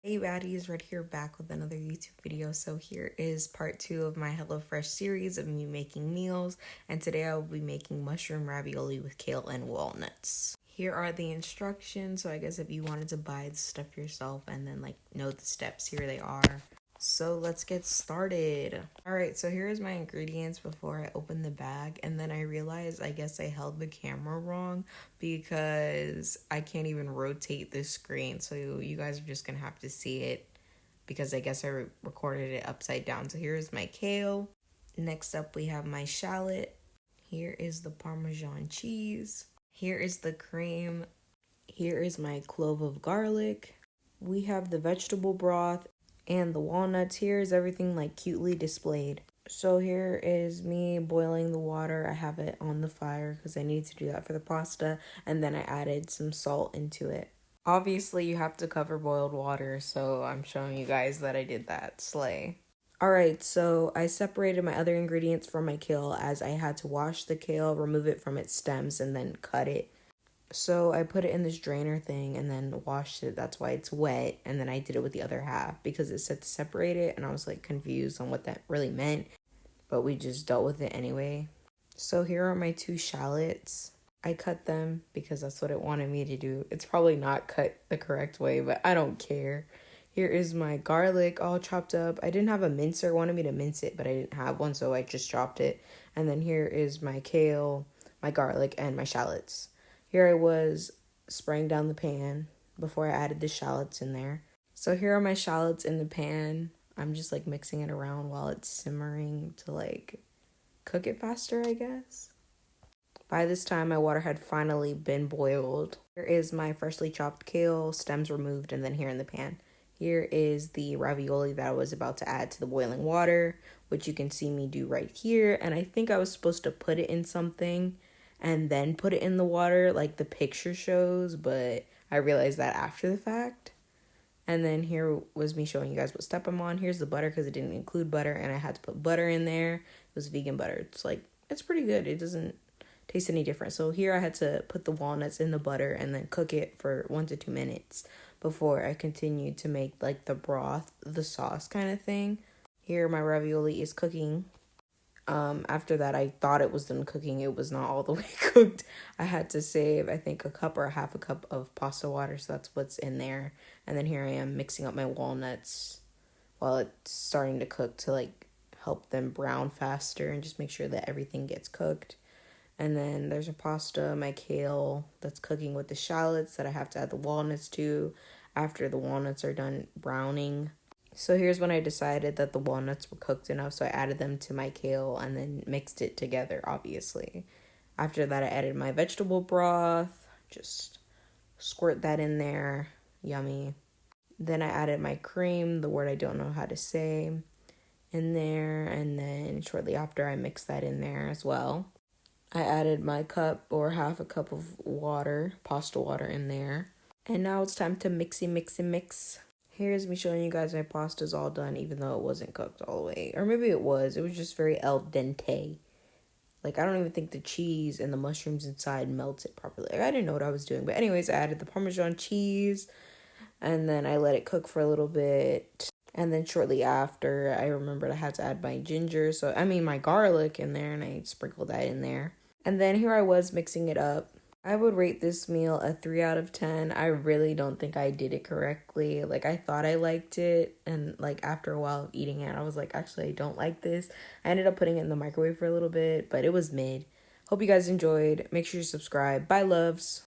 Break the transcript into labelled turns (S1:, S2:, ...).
S1: Hey baddies, right here back with another YouTube video. So here is part 2 of my HelloFresh series of me making meals, and today I will be making mushroom ravioli with kale and walnuts. Here are the instructions, so I guess if you wanted to buy the stuff yourself and then know the steps, here they are. So let's get started. Alright, so here's my ingredients before I open the bag, and then I realized I guess I held the camera wrong because I can't even rotate the screen, so you guys are just gonna have to see it because I guess I recorded it upside down. So here's my kale. Next up we have my shallot. Here is the Parmesan cheese. Here is the cream. Here is my clove of garlic. We have the vegetable broth and the walnuts. Here is everything cutely displayed. So here is me boiling the water. I have it on the fire because I need to do that for the pasta, and then I added some salt into it. Obviously you have to cover boiled water, so I'm showing you guys that I did that. Slay. Alright, so I separated my other ingredients from my kale as I had to wash the kale, remove it from its stems, and then cut it. So I put it in this drainer thing and then washed it. That's why it's wet. And then I did it with the other half because it said to separate it. And I was confused on what that really meant. But we just dealt with it anyway. So here are my 2 shallots. I cut them because that's what it wanted me to do. It's probably not cut the correct way, but I don't care. Here is my garlic all chopped up. I didn't have a mincer. It wanted me to mince it, but I didn't have one, so I just chopped it. And then here is my kale, my garlic, and my shallots. Here I was spraying down the pan before I added the shallots in there. So here are my shallots in the pan. I'm just mixing it around while it's simmering to cook it faster, I guess. By this time my water had finally been boiled. Here is my freshly chopped kale, stems removed, and then here in the pan. Here is the ravioli that I was about to add to the boiling water, which you can see me do right here. And I think I was supposed to put it in something and then put it in the water like the picture shows, but I realized that after the fact. And then here was me showing you guys what step I'm on. Here's the butter because it didn't include butter, and I had to put butter in there. It was vegan butter. It's pretty good. It doesn't taste any different. So here I had to put the walnuts in the butter and then cook it for 1 to 2 minutes before I continued to make the broth, the sauce kind of thing. Here my ravioli is cooking. After that, I thought it was done cooking. It was not all the way cooked. I had to save, I think, a cup or a half a cup of pasta water, so that's what's in there. And then here I am mixing up my walnuts while it's starting to cook to help them brown faster and just make sure that everything gets cooked. And then there's a pasta, my kale, that's cooking with the shallots that I have to add the walnuts to after the walnuts are done browning. So here's when I decided that the walnuts were cooked enough, so I added them to my kale and then mixed it together, obviously. After that, I added my vegetable broth, just squirt that in there, yummy. Then I added my cream, the word I don't know how to say, in there, and then shortly after I mixed that in there as well. I added my cup or half a cup of water, pasta water in there. And now it's time to mix. Here's me showing you guys my pasta's all done, even though it wasn't cooked all the way. Or maybe it was. It was just very al dente. I don't even think the cheese and the mushrooms inside melted properly. I didn't know what I was doing. But anyways, I added the Parmesan cheese. And then I let it cook for a little bit. And then shortly after, I remembered I had to add my my garlic in there. And I sprinkled that in there. And then here I was mixing it up. I would rate this meal a 3 out of 10. I really don't think I did it correctly. I thought I liked it, and after a while of eating it, I was actually I don't like this. I ended up putting it in the microwave for a little bit, but it was mid. Hope you guys enjoyed. Make sure you subscribe. Bye, loves.